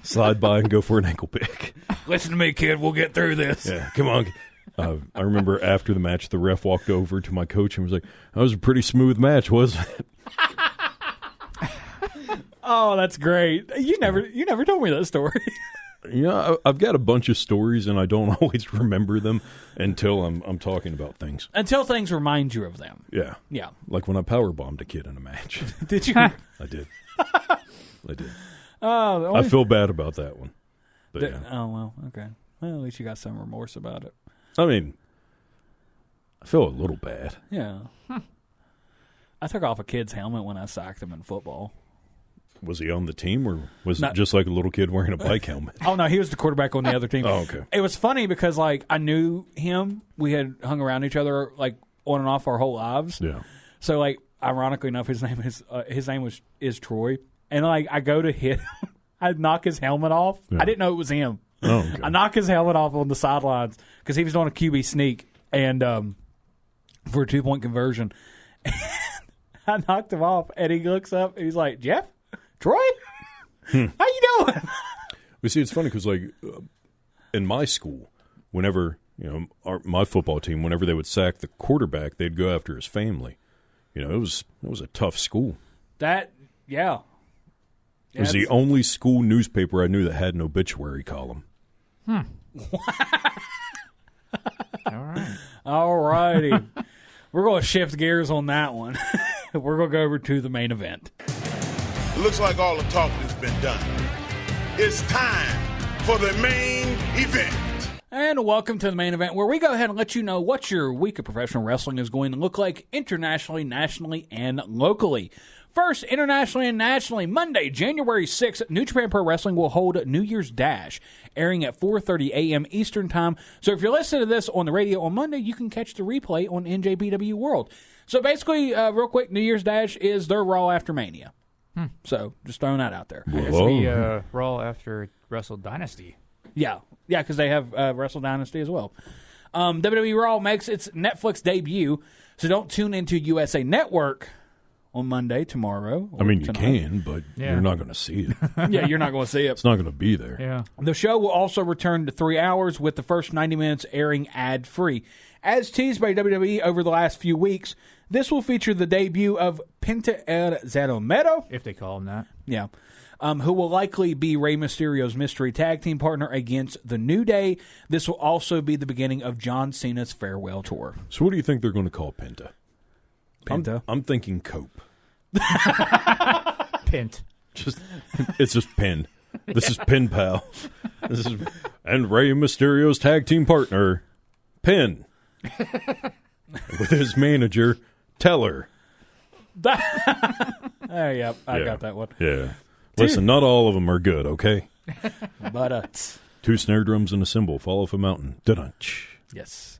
Slide by and go for an ankle pick. Listen to me, kid. We'll get through this. Yeah, come on. I remember after the match, the ref walked over to my coach and was like, that was a pretty smooth match, wasn't it? Oh, that's great. You never told me that story. Yeah, I've got a bunch of stories, and I don't always remember them until I'm talking about things. Until things remind you of them. Yeah. Yeah. Like when I powerbombed a kid in a match. Did you? I did. I did. Oh, I feel bad about that one. But yeah. Oh, well, okay. Well, at least you got some remorse about it. I mean, I feel a little bad. Yeah. I took off a kid's helmet when I sacked him in football. Was he on the team, or was No. it just like a little kid wearing a bike helmet? Oh, no, he was the quarterback on the other team. Oh, okay. It was funny because, like, I knew him. We had hung around each other, like, on and off our whole lives. Yeah. So, like, ironically enough, his name is Troy. And, like, I go to hit him. I knock his helmet off. Yeah. I didn't know it was him. Oh, okay. I knock his helmet off on the sidelines because he was doing a QB sneak and for a 2-point conversion. I knocked him off, and he looks up, and he's like, Jeff? Troy? How you doing? We see, it's funny because, like, in my school, whenever, my football team, whenever they would sack the quarterback, they'd go after his family. It was a tough school. Yeah. It was the only school newspaper I knew that had an obituary column. All right. All righty. We're going to shift gears on that one. We're going to go over to the main event. It looks like all the talking has been done. It's time for the main event. And welcome to the main event, where we go ahead and let you know what your week of professional wrestling is going to look like internationally, nationally, and locally. First, internationally and nationally, Monday, January 6th, New Japan Pro Wrestling will hold New Year's Dash, airing at 4:30 a.m. Eastern Time. So if you're listening to this on the radio on Monday, you can catch the replay on NJPW World. So basically, real quick, New Year's Dash is their Raw after Mania. So just throwing that out there. I guess we Raw after Wrestle Dynasty. Yeah, because they have Wrestle Dynasty as well. WWE Raw makes its Netflix debut, so don't tune into USA Network on Monday, tomorrow. I mean, you tonight. can, but Yeah. you're not going to see it. Yeah, you're not going to see it. It's not going to be there. Yeah. The show will also return to 3 hours, with the first 90 minutes airing ad-free. As teased by WWE over the last few weeks, this will feature the debut of Penta El Zero Miedo, If they call him that. yeah, who will likely be Rey Mysterio's mystery tag team partner against The New Day. This will also be the beginning of John Cena's farewell tour. So what do you think they're going to call Penta? Penta? I'm thinking Cope. Pint. It's just Pin. This is Pin Pal. And Rey Mysterio's tag team partner, Pin. With his manager, Teller. Yeah, I got that one. Yeah. Listen, not all of them are good, okay? But, 2 snare drums and a cymbal fall off a mountain. Da-dunch. yes.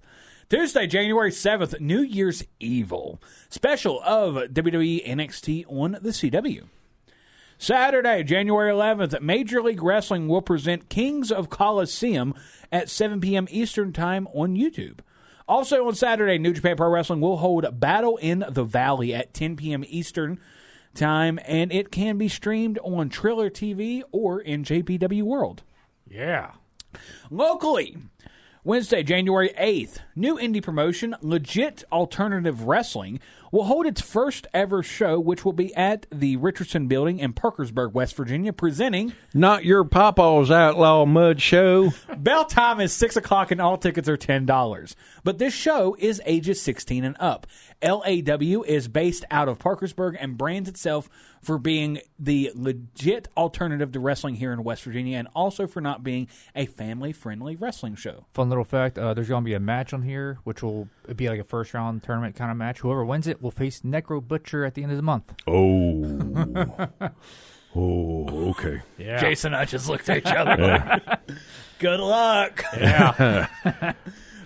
Tuesday, January 7th, New Year's Evil. Special of WWE NXT on the CW. Saturday, January 11th, Major League Wrestling will present Kings of Coliseum at 7 p.m. Eastern Time on YouTube. Also on Saturday, New Japan Pro Wrestling will hold Battle in the Valley at 10 p.m. Eastern Time, and it can be streamed on Triller TV or in JPW World. Yeah. Locally, Wednesday, January 8th, new indie promotion, Legit Alternative Wrestling, will hold its first ever show, which will be at the Richardson Building in Parkersburg, West Virginia, presenting Not your Papa's Outlaw Mud Show. Bell time is 6 o'clock and all tickets are $10. But this show is ages 16 and up. LAW is based out of Parkersburg and brands itself for being the legit alternative to wrestling here in West Virginia, and also for not being a family-friendly wrestling show. Fun little fact, there's going to be a match on here, which will be like a first-round tournament kind of match. Whoever wins it will face Necro Butcher at the end of the month. Oh. Oh, okay. Yeah. Jason and I just looked at each other. Yeah. Good luck. Yeah.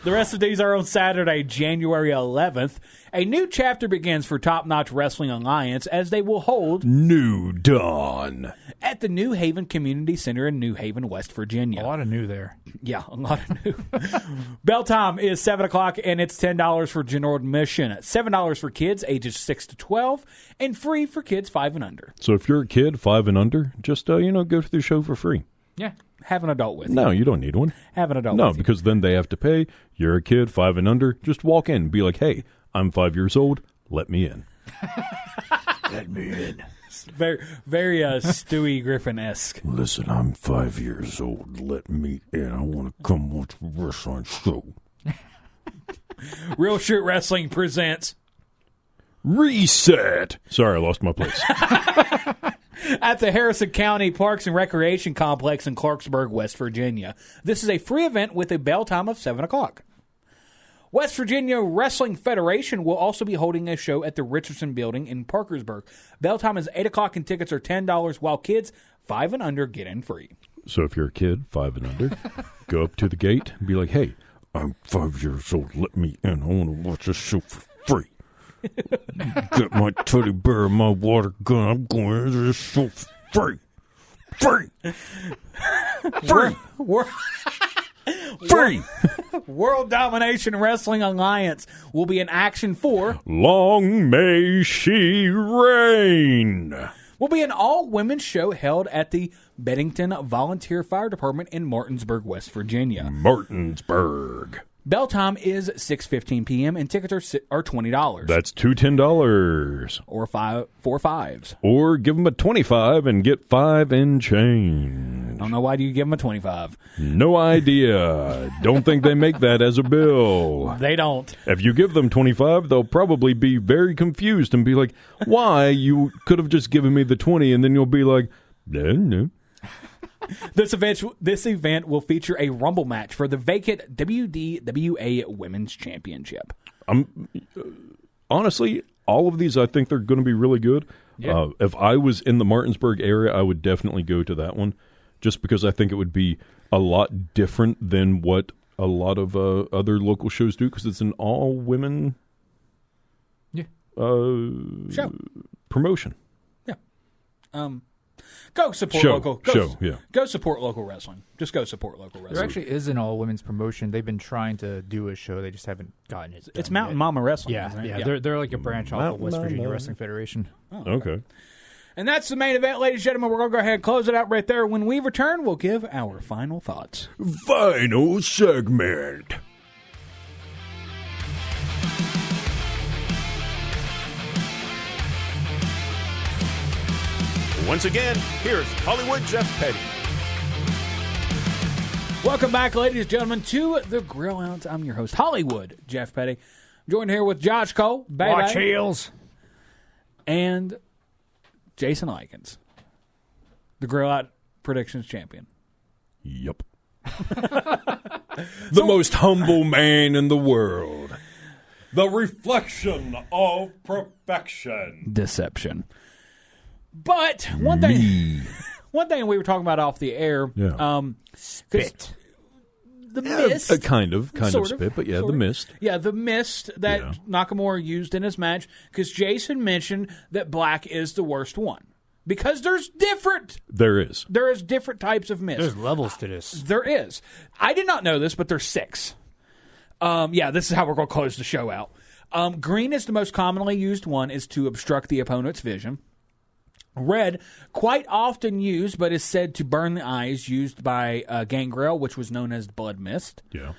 The rest of these are on Saturday, January 11th. A new chapter begins for Top Notch Wrestling Alliance as they will hold New Dawn at the New Haven Community Center in New Haven, West Virginia. A lot of new there. Yeah, a lot of new. Bell time is 7 o'clock, and it's $10 for general admission. $7 for kids ages 6 to 12, and free for kids 5 and under. So if you're a kid 5 and under, just go to the show for free. Yeah, have an adult with you. No, you don't need one. Have an adult No, with you. because then they have to pay. You're a kid 5 and under. Just walk in and be like, hey, I'm 5 years old. Let me in. Let me in. Very, very Stewie Griffin-esque. Listen, I'm 5 years old. Let me in. I want to come watch a wrestling show. Real Shit Wrestling presents Reset. Sorry, I lost my place. at the Harrison County Parks and Recreation Complex in Clarksburg, West Virginia. This is a free event with a bell time of 7 o'clock. West Virginia Wrestling Federation will also be holding a show at the Richardson Building in Parkersburg. Bell time is 8 o'clock and tickets are $10, while kids 5 and under get in free. So if you're a kid 5 and under, go up to the gate and be like, hey, I'm 5 years old. Let me in. I want to watch this show for free. Get my teddy bear and my water gun. I'm going to this show for free. Free. Free. Free. World Domination Wrestling Alliance will be in action for Long May She Reign. Will be an all-women's show held at the Beddington Volunteer Fire Department in Martinsburg, West Virginia. Martinsburg. Bell time is 6:15 p.m. and tickets are $20. That's $2 $10. Or 4 5s. Or give them a 25 and get 5 and change. I don't know why do you give them a 25. No idea. Don't think they make that as a bill. They don't. If you give them 25, they'll probably be very confused and be like, why? You could have just given me the 20, and then you'll be like, no. This event will feature a Rumble match for the vacant WDWA Women's Championship. Honestly, all of these, I think they're going to be really good. Yeah. If I was in the Martinsburg area, I would definitely go to that one, just because I think it would be a lot different than what a lot of other local shows do, because it's an all-women show promotion. Yeah. Go support Show. local. Go support local wrestling. Just go support local wrestling. There actually is an all-women's promotion. They've been trying to do a show. They just haven't gotten it done It's Mountain yet. Mama Wrestling. Yeah, isn't it? yeah. They're like a branch off of Mountain West Virginia Mama. Wrestling Federation. Oh, Okay. And that's the main event, ladies and gentlemen. We're going to go ahead and close it out right there. When we return, we'll give our final thoughts. Final segment. Once again, here's Hollywood Jeff Petty. Welcome back, ladies and gentlemen, to the Grill Out. I'm your host, Hollywood Jeff Petty. I'm joined here with Josh Cole, Watch heels. and Jason Lykens, the Grill Out Predictions champion. Yep. The most humble man in the world. The reflection of perfection. Deception. But one thing we were talking about off the air, Yeah. spit. The mist. Kind of Sort of, spit, but yeah, sort the of. mist. Yeah, the mist that Yeah. Nakamura used in his match, because Jason mentioned that black is the worst one. Because there is different types of mist. There's levels to this. There is. I did not know this, but there's 6. This is how we're going to close the show out. Green is the most commonly used one, is to obstruct the opponent's vision. Red, quite often used, but is said to burn the eyes, used by Gangrel, which was known as blood mist. Yeah.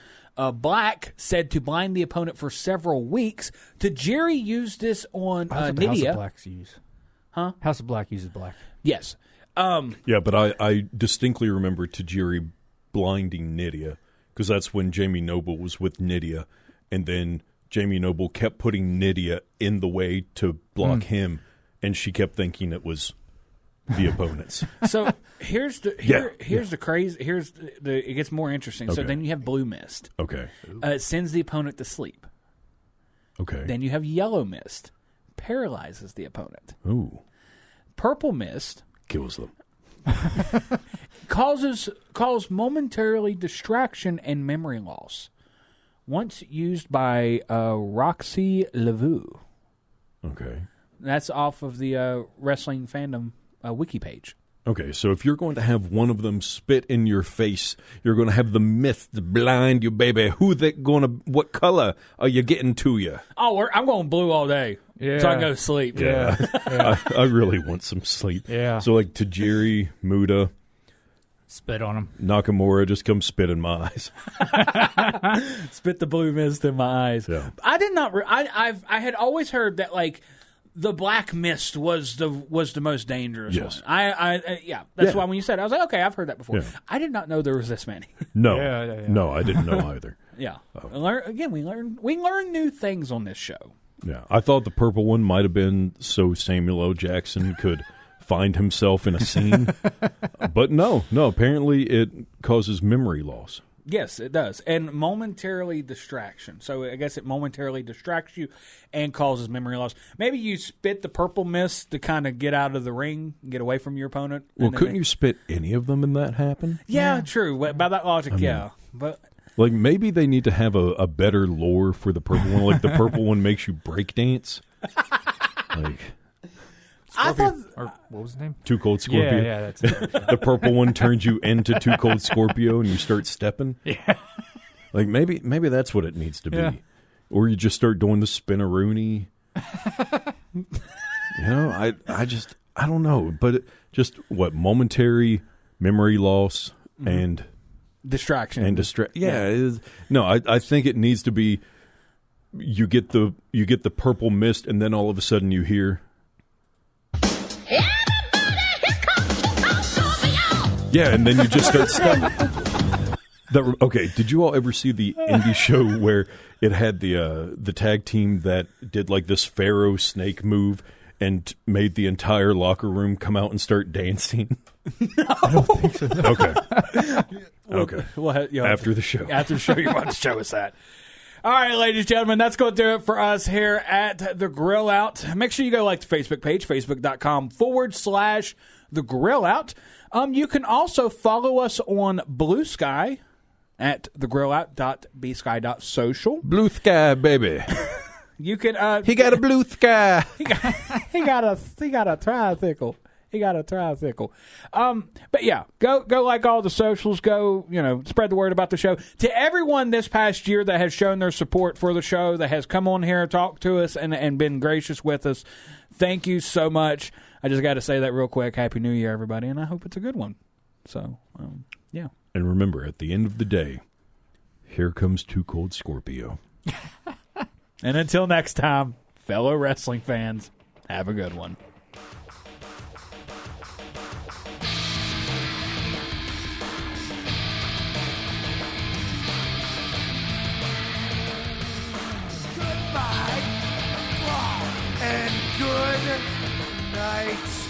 Black, said to blind the opponent for several weeks. Tajiri used this on That's what the House Nydia. of Blacks use. Huh? House of Black uses black. Yes. Yeah, but I distinctly remember Tajiri blinding Nydia, because that's when Jamie Noble was with Nydia, and then Jamie Noble kept putting Nydia in the way to block him, and she kept thinking it was the opponents. So here's the crazy. It gets more interesting. So Okay. then you have blue mist. Okay. It sends the opponent to sleep. Okay. Then you have yellow mist, paralyzes the opponent. Ooh. Purple mist Kills them. causes momentarily distraction and memory loss. once used by Roxy Lavu. Okay. That's off of the Wrestling Fandom wiki page. Okay, so if you're going to have one of them spit in your face, you're going to have the mist blind you, baby. What color are you getting to you? Oh, I'm going blue all day. Yeah. So I can go to sleep. Yeah. I really want some sleep. Yeah. So like Tajiri, Muda, Spit on him. Nakamura, just come spit in my eyes. Spit the blue mist in my eyes. Yeah. I did not. I had always heard that like the black mist was the most dangerous Yes. one. That's Yeah. why when you said it, I was like, okay, I've heard that before. Yeah. I did not know there was this many. No, Yeah. no, I didn't know either. Yeah. We learn new things on this show. Yeah, I thought the purple one might have been so Samuel L. Jackson could find himself in a scene, but no. Apparently, it causes memory loss. Yes, it does. And momentarily distraction. So I guess it momentarily distracts you and causes memory loss. Maybe you spit the purple mist to kind of get out of the ring, get away from your opponent. Well, couldn't you spit any of them and that happen? Yeah, true. By that logic, yeah. But Like, maybe they need to have a better lore for the purple one. Like, the purple one makes you break dance. Like, I thought... Or what was his name? Too Cold Scorpio. Yeah, that's it. The purple one turns you into Too Cold Scorpio and you start stepping. Yeah. Like, maybe that's what it needs to be. Yeah. Or you just start doing the spin-a-rooney. I don't know. But momentary memory loss and... distraction. And Yeah, it is. No, I think it needs to be. You get the purple mist, and then all of a sudden you hear. Yeah, and then you just start stepping. Okay, did you all ever see the indie show where it had the tag team that did like this pharaoh snake move and made the entire locker room come out and start dancing? No. I don't think so. Okay. Well, after the show. After the show, you want to show us that. All right, ladies and gentlemen, that's going to do it for us here at The Grill Out. Make sure you go like the Facebook page, facebook.com/The Grill Out. You can also follow us on Blue Sky at thegrillout.bsky.social. Blue sky, baby. You can. He got a blue sky. He got a tricycle. He got a tricycle. But yeah, go like all the socials. Go, spread the word about the show. To everyone this past year that has shown their support for the show, that has come on here and talked to us and been gracious with us, thank you so much. I just got to say that real quick. Happy New Year, everybody, and I hope it's a good one. So, yeah. And remember, at the end of the day, here comes Too Cold Scorpio. And until next time, fellow wrestling fans, have a good one. Goodbye. And good night.